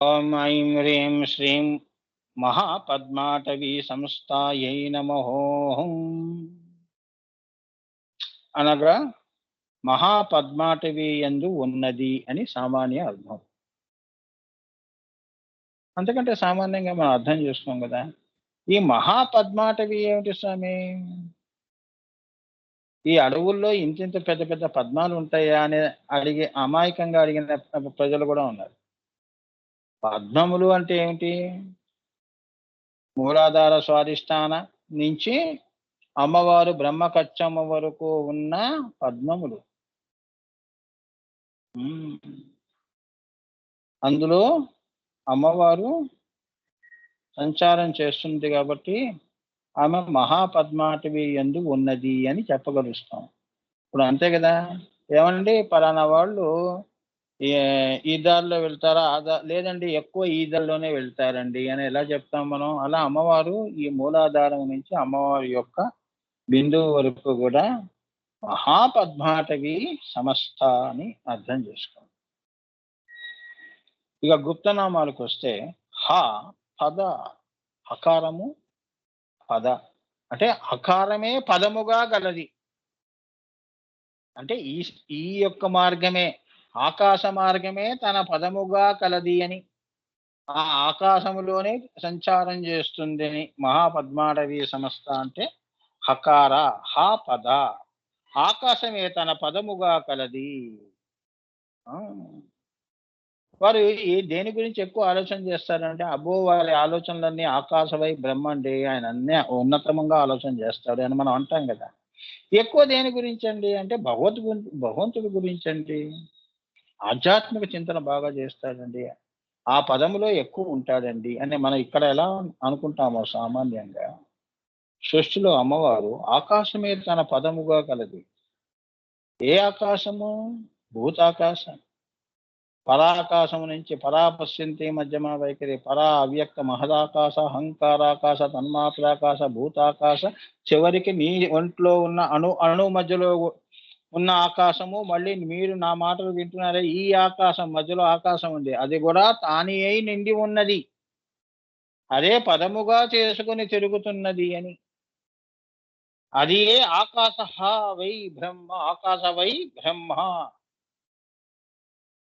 ఓం ఐం హ్రీం శ్రీం మహాపద్మాటవీ సంస్థాయై నమః. అనగా మహాపద్మాటవి యందు ఉన్నది అని సామాన్య అర్థం. అంతకంటే సామాన్యంగా మనం అర్థం చేసుకోం కదా. ఈ మహాపద్మాటవి ఏమిటి స్వామి? ఈ అడవుల్లో ఇంతింత పెద్ద పెద్ద పద్మాలు ఉంటాయా అని అమాయకంగా అడిగిన ప్రజలు కూడా ఉన్నారు. పద్మములు అంటే ఏమిటి? మూలాధార స్వాధిష్టాన నుంచి అమ్మవారు బ్రహ్మకచ్చమ్మ వరకు ఉన్న పద్మములు. అందులో అమ్మవారు సంచారం చేస్తుంది కాబట్టి ఆమె మహాపద్మాటవి యందు ఉన్నది అని చెప్పగలుస్తాం. ఇప్పుడు అంతే కదా. ఏమండి పలానా వాళ్ళు ఈ దారిలో వెళ్తారా, లేదండి ఎక్కువ ఈ దారిలోనే వెళ్తారండి అని ఎలా చెప్తాం మనం? అలా అమ్మవారు ఈ మూలాధారం నుంచి అమ్మవారి యొక్క బిందువు వరకు కూడా మహాపద్మాటవి సమస్త అని అర్థం చేసుకోండి. ఇక గుప్తనామాలకు వస్తే హ పద, హకారము పద అంటే హకారమే పదముగా గలది. అంటే ఈ ఈ యొక్క మార్గమే, ఆకాశ మార్గమే తన పదముగా కలది అని, ఆ ఆకాశములోనే సంచారం చేస్తుంది అని. మహాపద్మాటవి సమస్త అంటే హకార, హ పద, ఆకాశమే తన పదముగా కలది. వారు దేని గురించి ఎక్కువ ఆలోచన చేస్తారంటే, అబ్బో వారి ఆలోచనలన్నీ ఆకాశవై బ్రహ్మ అండి, ఆయన అన్నీ ఉన్నతమంగా ఆలోచన చేస్తాడు అని మనం అంటాం కదా. ఎక్కువ దేని గురించి అండి అంటే భగవంతుడి గురించి అండి. ఆధ్యాత్మిక చింతన బాగా చేస్తాడండి, ఆ పదములో ఎక్కువ ఉంటాడండి అని మనం ఇక్కడ ఎలా అనుకుంటామో సామాన్యంగా, సృష్టిలో అమ్మవారు ఆకాశమే తన పదముగా కలది. ఏ ఆకాశము? భూతాకాశం. పరాకాశము నుంచి పరాపశ్యంతి మధ్యమ వైఖరి, పరా అవ్యక్త మహదాకాశ, అహంకారాకాశ, తన్మాత్రాకాశ, భూతాకాశ, చివరికి నీ ఒంట్లో ఉన్న అణు మధ్యలో ఉన్న ఆకాశము. మళ్ళీ మీరు నా మాటలు వింటున్నారే, ఈ ఆకాశం మధ్యలో ఆకాశం ఉంది, అది కూడా తాని అయి నిండి ఉన్నది, అదే పదముగా చేసుకుని తిరుగుతున్నది అని. అది ఏ ఆకాశ వై బ్రహ్మ, ఆకాశ వై బ్రహ్మ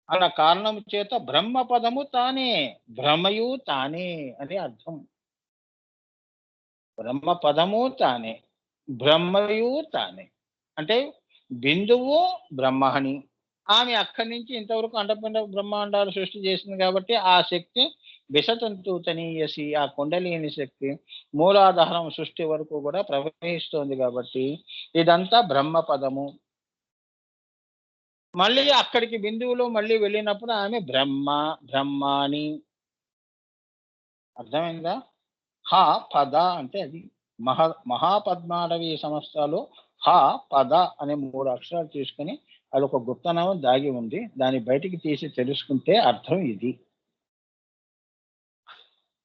అన్న కారణం చేత బ్రహ్మ పదము తానే, బ్రహ్మయు తానే అని అర్థం. బ్రహ్మ పదము తానే, బ్రహ్మయు తానే. అంటే బిందువు బ్రహ్మని, ఆమె అక్కడి నుంచి ఇంతవరకు అండపిండ బ్రహ్మాండాలు సృష్టి చేసింది కాబట్టి ఆ శక్తి విషతంతు తనీయసి, ఆ కుండలిని శక్తి మూలాధారం సృష్టి వరకు కూడా ప్రవహిస్తోంది కాబట్టి ఇదంతా బ్రహ్మ పదము. మళ్ళీ అక్కడికి బిందువులో మళ్ళీ వెళ్ళినప్పుడు ఆమె బ్రహ్మాని. అర్థమైందా? హ పద అంటే అది. మహాపద్మాటవి సంస్థలో హ పద అనే 3 అక్షరాలు తీసుకుని అది ఒక గుప్తనామం దాగి ఉంది. దాన్ని బయటికి తీసి తెలుసుకుంటే అర్థం ఇది.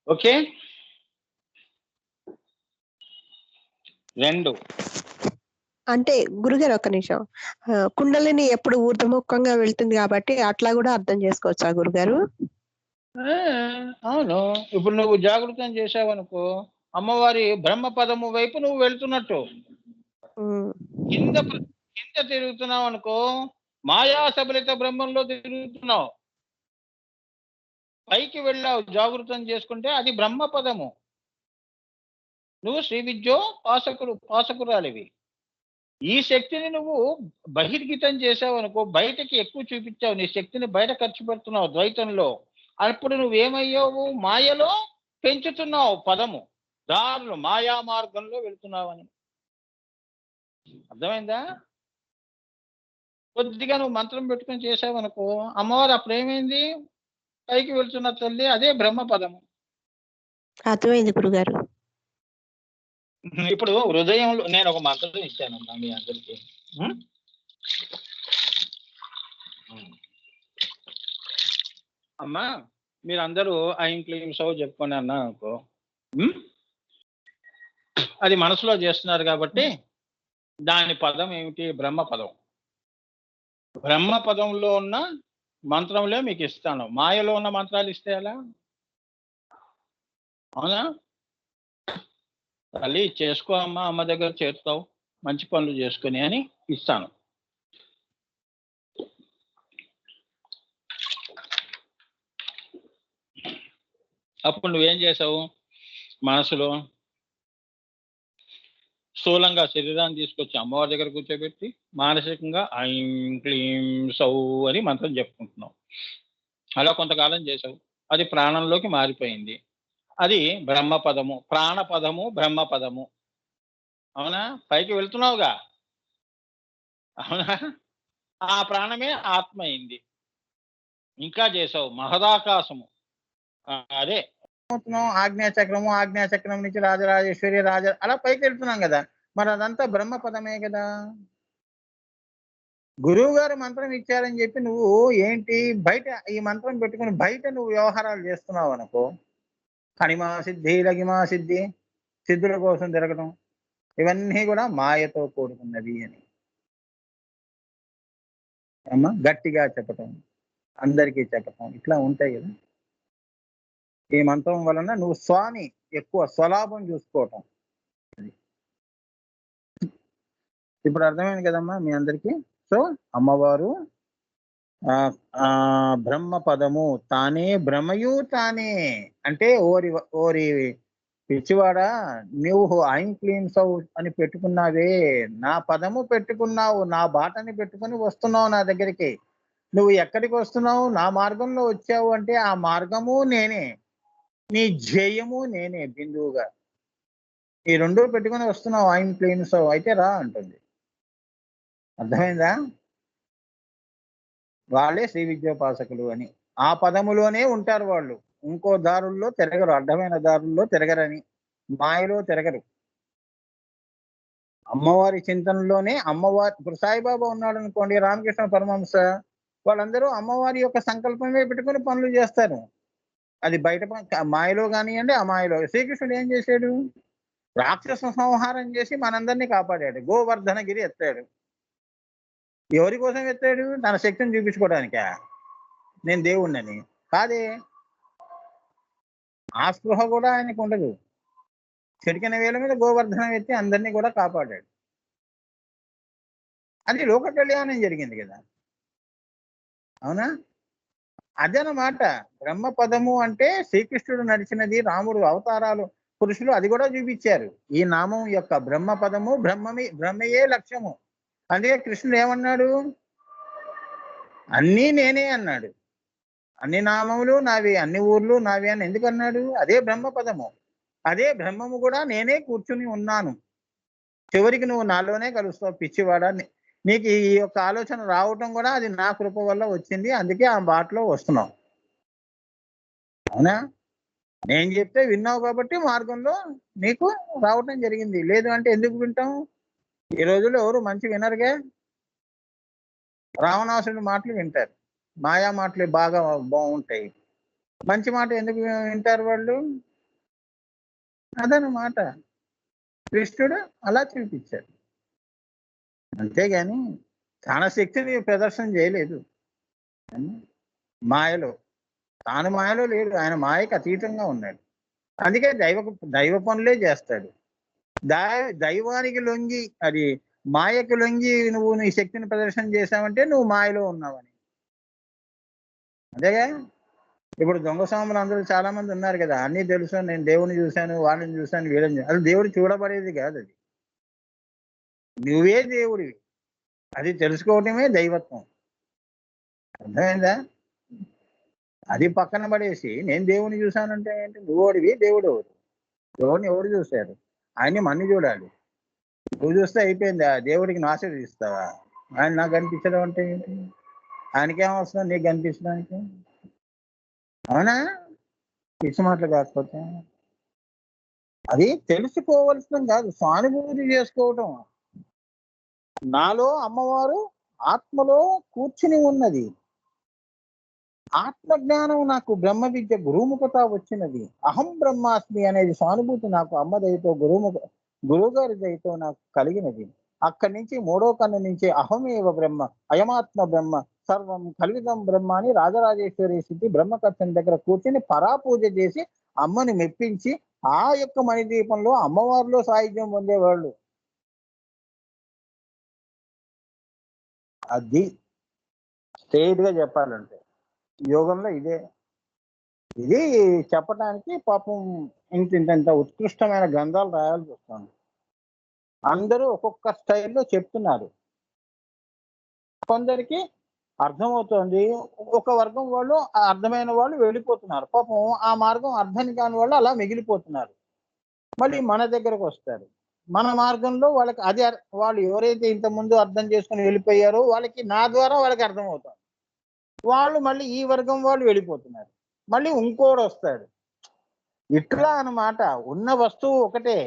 ఓకే. 2 అంటే గురుగారు ఒక్క నిమిషం, కుండలిని ఎప్పుడు ఊర్ధముఖంగా వెళ్తుంది కాబట్టి అట్లా కూడా అర్థం చేసుకోవచ్చా గురుగారు? అవును. ఇప్పుడు నువ్వు జాగృతం చేసావనుకో, అమ్మవారి బ్రహ్మ పదము వైపు నువ్వు వెళ్తున్నట్టు. కింద తిరుగుతున్నావు అనుకో, మాయా సబలిత బ్రహ్మంలో తిరుగుతున్నావు. పైకి వెళ్ళావు జాగృతం చేసుకుంటే అది బ్రహ్మ పదము. నువ్వు శ్రీ విద్యో పాసకురాలివి. ఈ శక్తిని నువ్వు బహిర్గతం చేసావు అనుకో, బయటకి ఎక్కువ చూపించావు, నీ శక్తిని బయట ఖర్చు పెడుతున్నావు ద్వైతంలో. అప్పుడు నువ్వేమయ్యావు? మాయలో పెంచుతున్నావు పదము, దారులు మాయా మార్గంలో వెళ్తున్నావని. అర్థమైందా? కొద్దిగా నువ్వు మంత్రం పెట్టుకొని చేసావనుకో, అమ్మవారు అప్పుడు ఏమైంది? పైకి వెళ్తున్న తల్లి, అదే బ్రహ్మ పదము. అర్థమైంది గురుగారు. ఇప్పుడు హృదయంలో నేను ఒక మంత్రం ఇచ్చాను మీ అందరికీ. అమ్మా మీరందరూ ఐం క్లీం సౌ చెప్పుకొని అన్నా అనుకో, అది మనసులో చేస్తున్నారు కాబట్టి దాని పదం ఏమిటి? బ్రహ్మ పదం. బ్రహ్మ పదంలో ఉన్న మంత్రంలో మీకు ఇస్తాను. మాయలో ఉన్న మంత్రాలు ఇస్తే ఎలా? అవునా? తల్లి చేసుకో అమ్మా, అమ్మ దగ్గర చేరుతావు మంచి పనులు చేసుకొని అని ఇస్తాను. అప్పుడు నువ్వేం చేసావు? మనసులో స్థూలంగా శరీరాన్ని తీసుకొచ్చి అమ్మవారి దగ్గర కూర్చోబెట్టి మానసికంగా ఐం క్లీం సౌ అని మంత్రం చెప్పుకుంటున్నావు. అలా కొంతకాలం చేసావు. అది ప్రాణంలోకి మారిపోయింది. అది బ్రహ్మపదము, ప్రాణపదము, బ్రహ్మపదము. అవునా? పైకి వెళ్తున్నావుగా. అవునా? ఆ ప్రాణమే ఆత్మ అయింది. ఇంకా చేసావు మహదాకాశము. అదే ఆజ్ఞాచక్రము, ఆజ్ఞాచక్రం నుంచి రాజరాజేశ్వరి అలా పైకి వెళ్తున్నాం కదా. మరి అదంతా బ్రహ్మపదమే కదా. గురువు గారు మంత్రం ఇచ్చారని చెప్పి నువ్వు ఏంటి బయట ఈ మంత్రం పెట్టుకుని బయట నువ్వు వ్యవహారాలు చేస్తున్నావు అనుకో, కణిమా సిద్ధి, లగిమా సిద్ధి, సిద్ధుల కోసం తిరగడం, ఇవన్నీ కూడా మాయతో కూడుకున్నవి అని అమ్మా గట్టిగా చెప్పటం, అందరికీ చెప్పటం, ఇట్లా ఉంటాయి కదా. ఈ మంత్రం వలన నువ్వు స్వామి ఎక్కువ స్వలాభం చూసుకోవటం. ఇప్పుడు అర్థమైంది కదమ్మా మీ అందరికీ. సో అమ్మవారు బ్రహ్మ పదము తానే, భ్రమయు తానే. అంటే ఓరి ఓరి పిచ్చివాడా, నువ్వు ఐం క్లీన్ సౌ అని పెట్టుకున్నావే, నా పదము పెట్టుకున్నావు, నా బాటని పెట్టుకుని వస్తున్నావు నా దగ్గరికి. నువ్వు ఎక్కడికి వస్తున్నావు? నా మార్గంలో వచ్చావు అంటే ఆ మార్గము నేనే, నీ ధ్యేయము నేనే బిందువుగా. ఈ రెండు పెట్టుకుని వస్తున్నావు ఐం క్లీన్ సౌ, అయితే రా అంటుంది. అర్థమైందా? వాళ్ళే శ్రీ విద్యోపాసకులు అని. ఆ పదములోనే ఉంటారు వాళ్ళు. ఇంకో దారుల్లో తిరగరు, అడ్డమైన దారుల్లో తిరగరని, మాయలో తిరగరు. అమ్మవారి చింతనలోనే అమ్మవారి. ఇప్పుడు సాయిబాబా ఉన్నాడు అనుకోండి, రామకృష్ణ పరమహంస, వాళ్ళందరూ అమ్మవారి యొక్క సంకల్పమే పెట్టుకుని పనులు చేస్తారు. అది బయట మాయలో కానివ్వండి, అమాయలో. శ్రీకృష్ణుడు ఏం చేశాడు? రాక్షస సంహారం చేసి మనందరినీ కాపాడాడు. గోవర్ధనగిరి ఎత్తాడు. ఎవరి కోసం ఎత్తాడు? తన శక్తిని చూపించుకోవడానికా? నేను దేవుణ్ణని కాదే. ఆ స్పృహ కూడా ఆయనకు ఉండదు. చెడికిన వేల మీద గోవర్ధనం ఎత్తి అందరినీ కూడా కాపాడాడు. అది లోక కళ్యాణం జరిగింది కదా. అవునా? అదనమాట బ్రహ్మ పదము అంటే. శ్రీకృష్ణుడు నడిచినది, రాముడు అవతారాలు, పురుషులు అది కూడా చూపించారు. ఈ నామం యొక్క బ్రహ్మ పదము, బ్రహ్మయే లక్ష్యము. అందుకే కృష్ణుడు ఏమన్నాడు? అన్నీ నేనే అన్నాడు. అన్ని నామములు నావి, అన్ని ఊర్లు నావి అని ఎందుకు అన్నాడు? అదే బ్రహ్మ పదము. అదే బ్రహ్మము కూడా నేనే కూర్చుని ఉన్నాను. చివరికి నువ్వు నాలోనే కలుస్తావు పిచ్చివాడా. నీకు ఈ యొక్క ఆలోచన రావటం కూడా అది నా కృప వల్ల వచ్చింది. అందుకే ఆ బాటలో వస్తున్నావు. అవునా? నేను చెప్తే విన్నావు కాబట్టి మార్గంలో నీకు రావటం జరిగింది. లేదు అంటే ఎందుకు వింటాం? ఈ రోజుల్లో ఎవరు మంచి వినరుగా. రావణాసుడి మాటలు వింటారు, మాయా మాటలు బాగా బాగుంటాయి. మంచి మాట ఎందుకు వింటారు వాళ్ళు? అదనమాట. కృష్ణుడు అలా చూపించాడు. అంతేగాని తన శక్తిని ప్రదర్శన చేయలేదు. మాయలో తాను మాయలో లేడు. ఆయన మాయకు అతీతంగా ఉన్నాడు. అందుకే దైవ పనులే చేస్తాడు. దైవానికి లొంగి, అది మాయకు లొంగి నువ్వు నీ శక్తిని ప్రదర్శన చేశావంటే నువ్వు మాయలో ఉన్నావని. అదేగా. ఇప్పుడు దొంగ స్వాములు అందరూ చాలా మంది ఉన్నారు కదా. అన్నీ తెలుసు, నేను దేవుని చూశాను, వాళ్ళని చూశాను, వీళ్ళని చూశాను. అది దేవుడు చూడబడేది కాదు. అది నువ్వే దేవుడివి. అది తెలుసుకోవటమే దైవత్వం. అర్థమైందా? అది పక్కన పడేసి నేను దేవుని చూశానంటే ఏంటి? నువ్వోడివి, దేవుడు ఎవరు? దేవుడిని ఎవరు చూశారు? ఆయన్ని మన్ని చూడాలి. నువ్వు చూస్తే అయిపోయిందా? దేవుడికి ఆశీర్వదిస్తావా? ఆయన నాకు కనిపించడం అంటే ఏంటి? ఆయనకేమవసరం నీకు కనిపించడానికి? అవునా? పిచ్చి మాటలు కాకపోతే. అది తెలుసుకోవలసిన కాదు, సానుభూతి చేసుకోవటం. నాలో అమ్మవారు ఆత్మలో కూర్చుని ఉన్నది. ఆత్మజ్ఞానం నాకు బ్రహ్మ విద్య గురుముఖత వచ్చినది. అహం బ్రహ్మాస్మి అనేది సానుభూతి నాకు అమ్మ దయతో, గురువు గారి దయతో నాకు కలిగినది. అక్కడి నుంచి మూడో కన్ను నుంచి అహమేవ బ్రహ్మ, అయమాత్మ బ్రహ్మ, సర్వం కల్విదం బ్రహ్మ అని రాజరాజేశ్వరి స్థితి బ్రహ్మకర్తని దగ్గర కూర్చుని పరాపూజ చేసి అమ్మని మెప్పించి ఆ యొక్క మణిదీపంలో అమ్మవారిలో సాయుధ్యం పొందేవాళ్ళు. అది స్ట్రైట్ గా చెప్పాలంటే యోగంలో ఇదే. ఇది చెప్పటానికి పాపం ఇంత ఉత్కృష్టమైన గ్రంథాలు రాయాల్సి వస్తుంది. అందరూ ఒక్కొక్క స్టైల్లో చెప్తున్నారు. కొందరికి అర్థమవుతోంది, ఒక వర్గం వాళ్ళు ఆ అర్థమైన వాళ్ళు వెళ్ళిపోతున్నారు. పాపం ఆ మార్గం అర్థం కాని వాళ్ళు అలా మిగిలిపోతున్నారు. మళ్ళీ మన దగ్గరకు వస్తారు. మన మార్గంలో వాళ్ళకి అది వాళ్ళు ఎవరైతే ఇంత ముందు అర్థం చేసుకుని వెళ్ళిపోయారో వాళ్ళకి నా ద్వారా వాళ్ళకి అర్థమవుతుంది. వాళ్ళు మళ్ళీ ఈ వర్గం వాళ్ళు వెళ్ళిపోతున్నారు. మళ్ళీ ఇంకోడు వస్తాడు. ఇట్లా అన్నమాట. ఉన్న వస్తువు ఒకటే.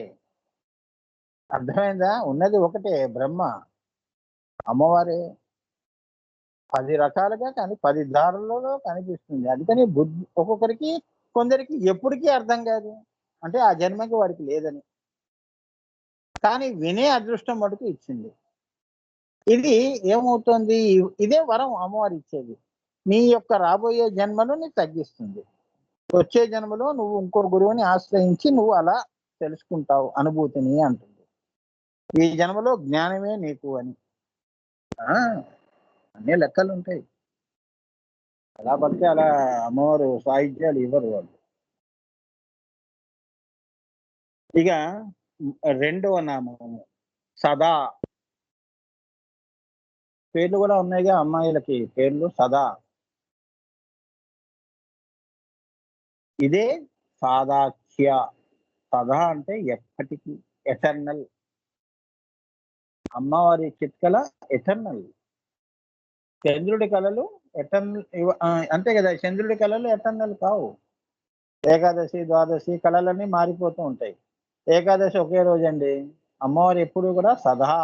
అర్థమైందా? ఉన్నది ఒకటే, బ్రహ్మ అమ్మవారే. 10 రకాలుగా కానీ 10 దారులలో కనిపిస్తుంది. అందుకని బుద్ధి ఒక్కొక్కరికి కొందరికి ఎప్పటికీ అర్థం కాదు. అంటే ఆ జన్మకి వాడికి లేదని. కానీ వినే అదృష్టం మటుకు ఇచ్చింది. ఇది ఏమవుతుంది? ఇదే వరం అమ్మవారు ఇచ్చేది. నీ యొక్క రాబోయే జన్మను నీకు తగ్గిస్తుంది. వచ్చే జన్మలో నువ్వు ఇంకో గురువుని ఆశ్రయించి నువ్వు అలా తెలుసుకుంటావు అనుభూతిని అంటుంది. ఈ జన్మలో జ్ఞానమే నీకు అని. అన్ని లెక్కలు ఉంటాయి. ఎలా పడితే అలా అమ్మవారు సాహిత్యాలు ఇవ్వరు వాళ్ళు. ఇక రెండవ నామము సదా. పేర్లు కూడా ఉన్నాయిగా అమ్మాయిలకి పేర్లు సదా. ఇదే సాదాఖ్య. సదా అంటే ఎప్పటికీ, ఎటర్నల్. అమ్మవారి చిత్కల ఎటర్నల్. చంద్రుడి కళలు ఎటర్నల్ అంతే కదా. చంద్రుడి కళలు ఎటర్నల్ కావు. ఏకాదశి ద్వాదశి కళలన్నీ మారిపోతూ ఉంటాయి. ఏకాదశి ఒకే రోజండి. అమ్మవారు ఎప్పుడు కూడా సదా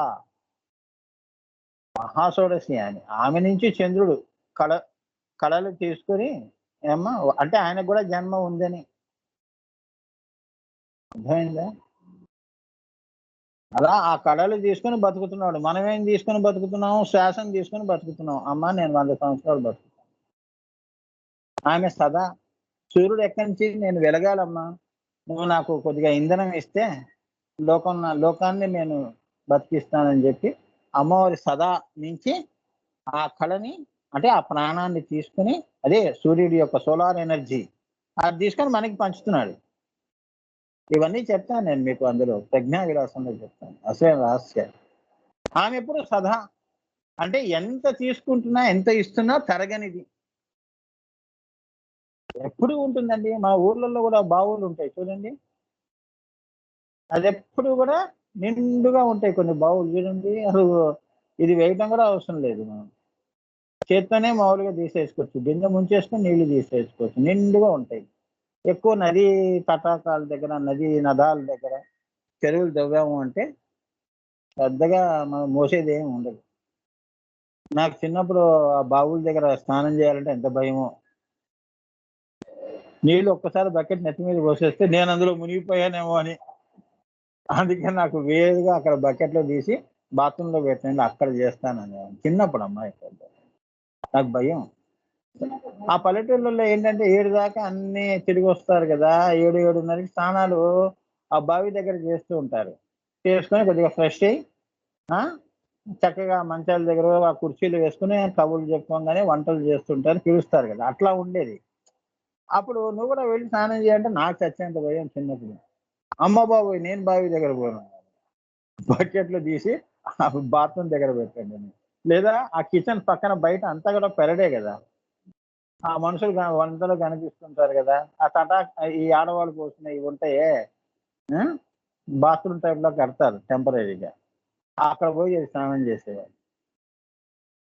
మహాషోడశి అని. ఆమె నుంచి చంద్రుడు కళలు తీసుకుని ఏమ్మా అంటే ఆయనకు కూడా జన్మ ఉందని. అర్థమైందా? అలా ఆ కళలు తీసుకొని బతుకుతున్నాడు. మనమేం తీసుకొని బతుకుతున్నాం? శ్వాసను తీసుకొని బతుకుతున్నాం. అమ్మా నేను 100 సంవత్సరాలు బతుకుతాను. ఆమె సదా. సూర్యుడు ఎక్కడి నుంచి నేను వెలగాలమ్మా, నువ్వు నాకు కొద్దిగా ఇంధనం ఇస్తే లోకాన్ని నేను బతికిస్తానని చెప్పి అమ్మవారి సదా నుంచి ఆ కళని అంటే ఆ ప్రాణాన్ని తీసుకుని, అదే సూర్యుడి యొక్క సోలార్ ఎనర్జీ అది తీసుకొని మనకి పంచుతున్నాడు. ఇవన్నీ చెప్తాను నేను మీకు, అందులో ప్రజ్ఞా విలాసంలో చెప్తాను అసలు రహస్యాలు. ఆమె ఎప్పుడు సదా అంటే ఎంత తీసుకుంటున్నా ఎంత ఇస్తున్నా తరగనిది ఎప్పుడు ఉంటుందండి. మా ఊర్లలో కూడా బావులు ఉంటాయి చూడండి. అది ఎప్పుడు కూడా నిండుగా ఉంటాయి. కొన్ని బావులు చూడండి, అసలు ఇది వేయటం కూడా అవసరం లేదు. మనం చేత్తోనే మామూలుగా తీసేసుకోవచ్చు. బిందె ముంచేసుకొని నీళ్లు తీసేసుకోవచ్చు. నిండుగా ఉంటాయి. ఎక్కువ నదీ తటాకాల దగ్గర, నదీ నదాల దగ్గర, చెరువులు తవ్వాము అంటే పెద్దగా మనం మోసేది ఏమి ఉండదు. నాకు చిన్నప్పుడు ఆ బావుల దగ్గర స్నానం చేయాలంటే ఎంత భయమో. నీళ్లు ఒక్కసారి బకెట్ నెత్తి మీద పోసేస్తే నేను అందులో మునిగిపోయానేమో అని. అందుకే నాకు వేరుగా అక్కడ బకెట్లో తీసి బాత్రూంలో పెట్టండి అక్కడ చేస్తానని. చిన్నప్పుడు అమ్మాయి నాకు భయం. ఆ పల్లెటూళ్ళలో ఏంటంటే 7 దాకా అన్ని తిరిగి వస్తారు కదా. 7, 7:30కి స్నానాలు ఆ బావి దగ్గర చేస్తూ ఉంటారు. చేసుకొని కొద్దిగా ఫ్రెష్ అయ్యి చక్కగా మంచాల దగ్గర ఆ కుర్చీలు వేసుకుని కబుర్లు చెప్పుకోగానే వంటలు చేస్తుంటారు, పిలుస్తారు కదా. అట్లా ఉండేది. అప్పుడు నువ్వు కూడా వెళ్ళి స్నానం చేయాలంటే నాకు చచ్చేంత భయం చిన్నప్పుడు. అమ్మ బాబోయ్ నేను బావి దగ్గర పోను. బకెట్లు తీసి ఆ బాత్రూమ్ దగ్గర పెట్టండి అని. లేదా ఆ కిచెన్ పక్కన బయట అంతా కూడా పెరడే కదా. ఆ మనుషులు వంటలు కనిపిస్తుంటారు కదా. ఆ ఈ ఆడవాళ్ళు పోసిన ఇవి ఉంటాయే బాత్రూమ్ టైప్ లో కడతారు టెంపరీగా. అక్కడ పోయి స్నానం చేసేవాళ్ళు.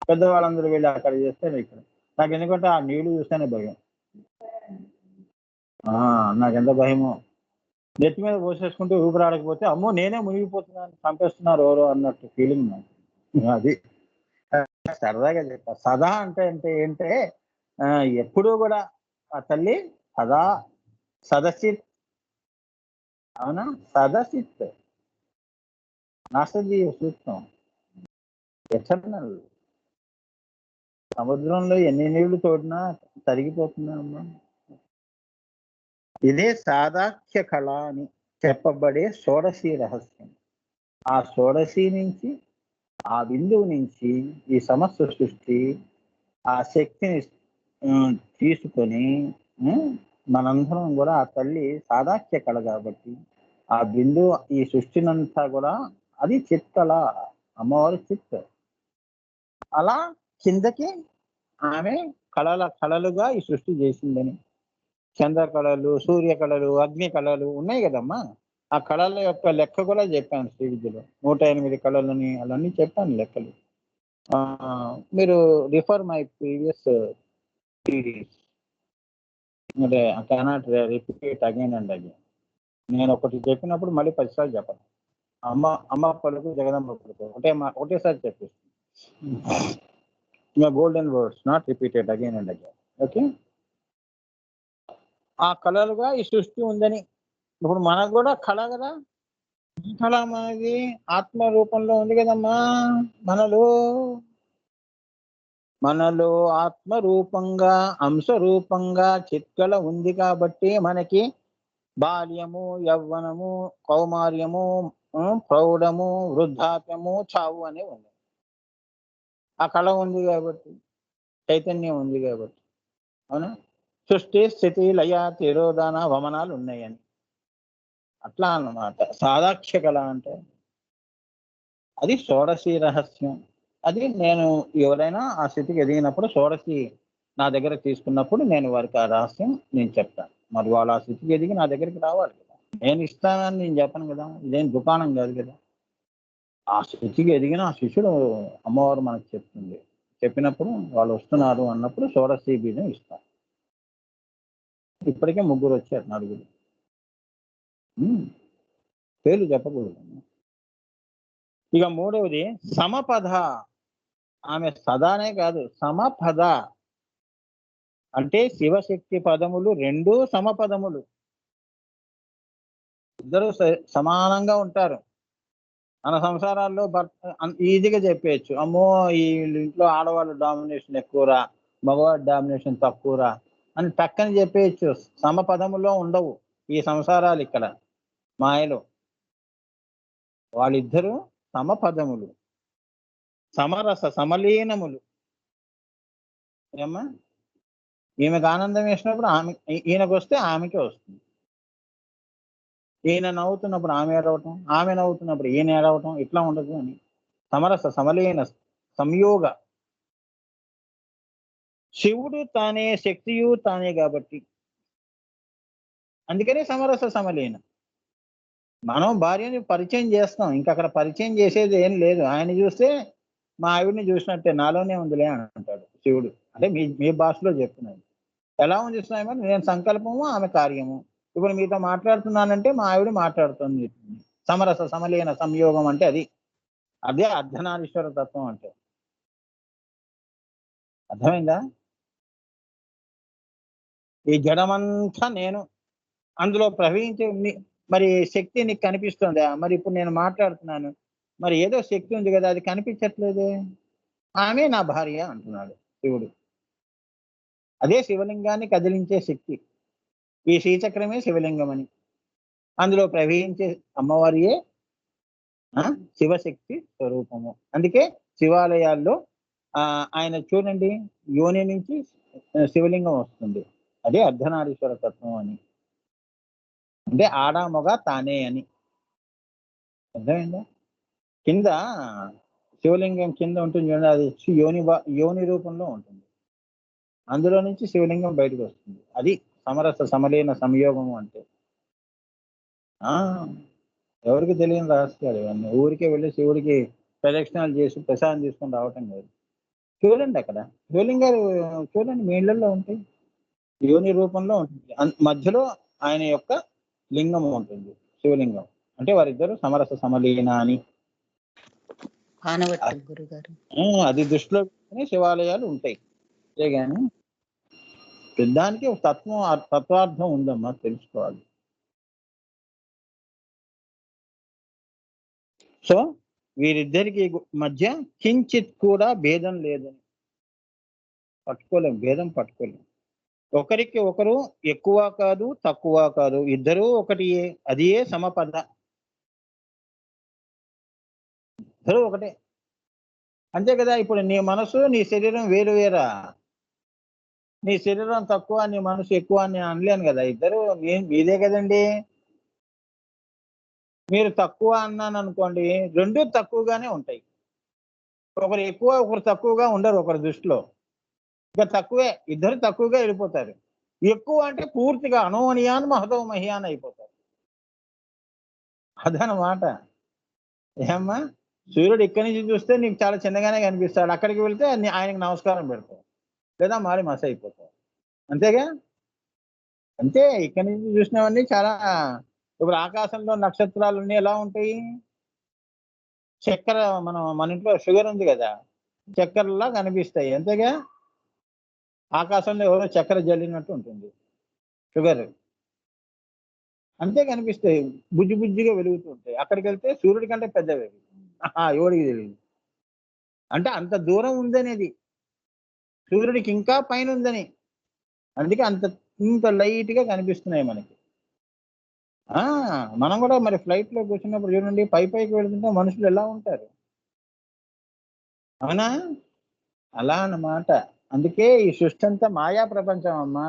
పెద్దవాళ్ళందరూ వెళ్ళి అక్కడ చేస్తే ఇక్కడ నాకు ఎందుకంటే ఆ నీళ్లు చూస్తేనే భయం. నాకెంత భయమో. నెత్తి మీద పోసేసుకుంటే ఊపిరాడకపోతే అమ్మో నేనే మునిగిపోతున్నాను, చంపేస్తున్నారు ఎవరో అన్నట్టు ఫీలింగ్ నాకు. అది సరదాగా చెప్పా. సదా అంటే ఏంటే ఎప్పుడూ కూడా ఆ తల్లి సదా సదసిత్. అవునా? సదసిత్ నాసదీయ సూక్తం. ఎటర్నల్. సముద్రంలో ఎన్ని నీళ్లు తోడినా తరిగిపోతుందా అమ్మా? ఇదే సాదాఖ్య కళ అని చెప్పబడే షోడశి రహస్యం. ఆ షోడశి నుంచి, ఆ బిందువు నుంచి ఈ సమస్త సృష్టి ఆ శక్తిని తీసుకొని మనందరం కూడా ఆ తల్లి సాదాఖ్య కళ కాబట్టి ఆ బిందువు ఈ సృష్టినంతా కూడా అది చిత్కళ, అమ్మవారి చిత్. అలా కిందకి ఆమె కళలుగా ఈ సృష్టి చేసిందని. చంద్ర కళలు, సూర్య కళలు, అగ్ని కళలు ఉన్నాయి కదమ్మా. ఆ కళల యొక్క లెక్క కూడా చెప్పాను శ్రీ విద్యలో. 108 కళలని అలాన్ని చెప్పాను లెక్కలు. మీరు రిఫర్ మై ప్రీవియస్ సిరీస్. అంటే I cannot repeat again and again. నేను ఒకటి చెప్పినప్పుడు మళ్ళీ 10 సార్లు చెప్పను. అమ్మ పలుకు జగదమ్మ పలుకు ఒకటేసారి చెప్పేసి golden words not repeated again and again. Okay. ఆ కళలుగా ఈ సృష్టి ఉందని. ఇప్పుడు మనకు కూడా కళ కదా. ఈ కళ మనది ఆత్మ రూపంలో ఉంది కదమ్మా. మనలో ఆత్మ రూపంగా, అంశ రూపంగా చిత్కళ ఉంది కాబట్టి మనకి బాల్యము, యవ్వనము, కౌమార్యము, ప్రౌఢము, వృద్ధాప్యము, చావు అనే ఉంది. ఆ కళ ఉంది కాబట్టి, చైతన్యం ఉంది కాబట్టి. అవునా? సృష్టి, స్థితి, లయ, తిరోధాన, వమనాలు ఉన్నాయని. అట్లా అన్నమాట సాదాఖ్య కళ అంటే. అది షోడశి రహస్యం. అది నేను ఎవరైనా ఆ స్థితికి ఎదిగినప్పుడు, షోడశి నా దగ్గర తీసుకున్నప్పుడు నేను వారికి ఆ రహస్యం నేను చెప్తాను. మరి వాళ్ళు ఆ స్థితికి ఎదిగి నా దగ్గరికి రావాలి కదా. నేను ఇస్తానని నేను చెప్పను కదా. ఇదేం దుకాణం కాదు కదా. ఆ స్థితికి ఎదిగిన ఆ శిష్యుడు అమ్మవారు మనకు చెప్తుంది. చెప్పినప్పుడు వాళ్ళు వస్తున్నారు అన్నప్పుడు షోడశి బీజం ఇస్తాను. ఇప్పటికే 3 వచ్చారు, 4. పేర్లు చెప్పకూడదు. ఇక 3వది సమపద. ఆమె సదానే కాదు, సమపద అంటే శివశక్తి పదములు 2 సమపదములు. ఇద్దరు సమానంగా ఉంటారు. మన సంసారాల్లో ఈజీగా చెప్పేయచ్చు, అమ్మో ఈ ఇంట్లో ఆడవాళ్ళు డామినేషన్ ఎక్కువరా, మగవాడి డామినేషన్ తక్కువరా అని టక్కని చెప్పేయచ్చు. సమపదములో ఉండవు ఈ సంసారాలు. ఇక్కడ మాయలో వాళ్ళిద్దరూ సమపదములు, సమరస సమలీనములు. ఏమ్మా? ఈమెకు ఆనందం వేసినప్పుడు ఈయనకు వస్తే ఆమెకే వస్తుంది. ఈయన నవ్వుతున్నప్పుడు ఆమె ఏడవటం, ఆమె నవ్వుతున్నప్పుడు ఈయన ఏడవటం, ఇట్లా ఉండదు అని. సమరస సమలీన సంయోగ. శివుడు తానే, శక్తియు తానే కాబట్టి అందుకనే సమరస సమలీన. మనం భార్యని పరిచయం చేస్తాం, ఇంకా అక్కడ పరిచయం చేసేది ఏం లేదు. ఆయన చూస్తే మా ఆవిడని చూసినట్టే, నాలోనే ఉందిలే అంటాడు శివుడు. అంటే మీ భాషలో చెప్తున్నాడు. ఎలా ఉంది స్వామి? నేను సంకల్పము, ఆమె కార్యము. ఇప్పుడు మీతో మాట్లాడుతున్నానంటే మా ఆవిడ మాట్లాడుతుంది. సమరస సమలీన సంయోగం అంటే అదే అర్ధనారీశ్వర తత్వం అంటే. అర్థమైందా? ఈ జడమంతా నేను, అందులో ప్రవహించే మరి శక్తి నీకు కనిపిస్తుందా? మరి ఇప్పుడు నేను మాట్లాడుతున్నాను, మరి ఏదో శక్తి ఉంది కదా, అది కనిపించట్లేదే. ఆమె నా భార్య అంటున్నాడు శివుడు. అదే శివలింగాన్ని కదిలించే శక్తి. ఈ శ్రీచక్రమే శివలింగం అని. అందులో ప్రవహించే అమ్మవారియే శివశక్తి స్వరూపము. అందుకే శివాలయాల్లో ఆయన చూడండి, యోని నుంచి శివలింగం వస్తుంది. అదే అర్ధనారీశ్వర తత్వం అని. అంటే ఆడ మగ తానే అని. అర్థమైందా? కింద శివలింగం కింద ఉంటుంది చూడండి, అది యోని రూపంలో ఉంటుంది. అందులో నుంచి శివలింగం బయటకు వస్తుంది. అది సమరస సమలీన సంయోగము అంటే. ఎవరికి తెలియని రహస్యాలు ఇవన్నీ. ఊరికే వెళ్ళి శివుడికి ప్రదక్షిణాలు చేసి ప్రసాదం తీసుకొని రావటం లేదు. చూడండి అక్కడ శివలింగాలు చూడండి, మీ ఇళ్లలో ఉంటాయి. యోని రూపంలో ఉంటుంది. మధ్యలో ఆయన యొక్క లింగం ఉంటుంది, శివలింగం. అంటే వారిద్దరు సమరస సమలీన అని. అది దృష్టిలో పెట్టుకుని శివాలయాలు ఉంటాయి. అంతేగాని దానికి ఒక తత్వార్థం ఉందమ్మా, తెలుసుకోవాలి. సో వీరిద్దరికి మధ్య కించిత్ కూడా భేదం లేదని. పట్టుకోలేం, భేదం పట్టుకోలేం. ఒకరికి ఒకరు ఎక్కువ కాదు, తక్కువ కాదు, ఇద్దరూ ఒకటియే. అది ఏ సమపద, ఇద్దరూ ఒకటే. అంతే కదా. ఇప్పుడు నీ మనసు నీ శరీరం వేరు వేరా? నీ శరీరం తక్కువ, నీ మనసు ఎక్కువ అని నేను అనలేను కదా. ఇద్దరు మీదే కదండి. మీరు తక్కువ అన్నాను అనుకోండి, రెండు తక్కువగానే ఉంటాయి. ఒకరు ఎక్కువ ఒకరు తక్కువగా ఉండరు ఒకరి దృష్టిలో. ఇక తక్కువే, ఇద్దరు తక్కువగా వెళ్ళిపోతారు. ఎక్కువ అంటే పూర్తిగా అనోనియాన్ మహదో మహియాన్ అయిపోతారు. అదనమాట. ఏమ్మా, సూర్యుడు ఇక్కడి నుంచి చూస్తే నీకు చాలా చిన్నగానే కనిపిస్తాడు, అక్కడికి వెళ్తే ఆయనకి నమస్కారం పెడతావు, లేదా మారి మస అయిపోతావు. అంతేగా. అంతే, ఇక్కడి నుంచి చూసినవన్నీ చాలా. ఇప్పుడు ఆకాశంలో నక్షత్రాలన్నీ ఎలా ఉంటాయి? చక్కెర, మన ఇంట్లో షుగర్ ఉంది కదా, చక్కెరలా కనిపిస్తాయి. అంతేగా. ఆకాశంలో ఎవరో చక్కెర జల్లినట్టు ఉంటుంది షుగర్. అంతే కనిపిస్తాయి, బుజ్జి బుజ్జిగా వెలుగుతూ ఉంటాయి. అక్కడికి వెళ్తే సూర్యుడి కంటే పెద్దవి. ఎవడికి తెలియదు. అంటే అంత దూరం ఉందనేది, సూర్యుడికి ఇంకా పైన ఉందని. అందుకే ఇంత లైట్ గా కనిపిస్తున్నాయి మనకి. ఆ మనం కూడా మరి ఫ్లైట్ లో కూర్చున్నప్పుడు చూడండి, పైకి వెళ్తుంటే మనుషులు ఎలా ఉంటారు, అవునా? అలా అన్నమాట. అందుకే ఈ సృష్టి అంతా మాయా ప్రపంచం అమ్మా.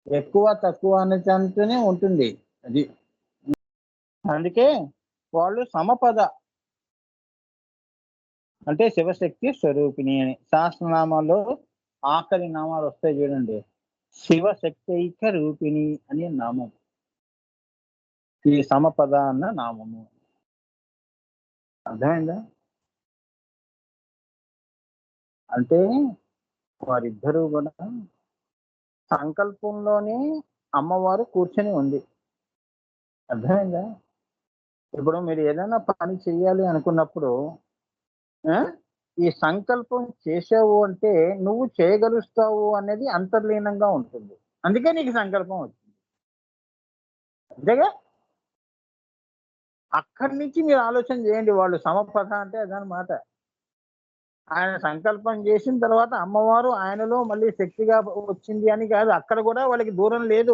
ఎక్కువ తక్కువ అనేదంటూనే ఉంటుంది అది. అందుకే వాళ్ళు సమపద అంటే శివశక్తి స్వరూపిణి అని సహస్రనామాల్లో ఆఖరి నామాలు వస్తాయి చూడండి. శివశక్తైక రూపిణి అనే నామం ఈ సమపద అన్న నామము. అర్థమైందా? అంటే వారిద్దరూ కూడా సంకల్పంలోనే అమ్మవారు కూర్చొని ఉంది. అర్థమైందా? ఇప్పుడు మీరు ఏదైనా పని చెయ్యాలి అనుకున్నప్పుడు ఆ ఈ సంకల్పం చేసావు అంటే నువ్వు చేయగలుగుతావు అనేది అంతర్లీనంగా ఉంటుంది. అందుకే నీకు సంకల్పం వచ్చింది. అంతేగా. అక్కడి నుంచి మీరు ఆలోచన చేయండి. వాళ్ళు సమపథ అంటే అదనమాట. ఆయన సంకల్పం చేసిన తర్వాత అమ్మవారు ఆయనలో మళ్ళీ శక్తిగా వచ్చింది అని కాదు. అక్కడ కూడా వాళ్ళకి దూరం లేదు.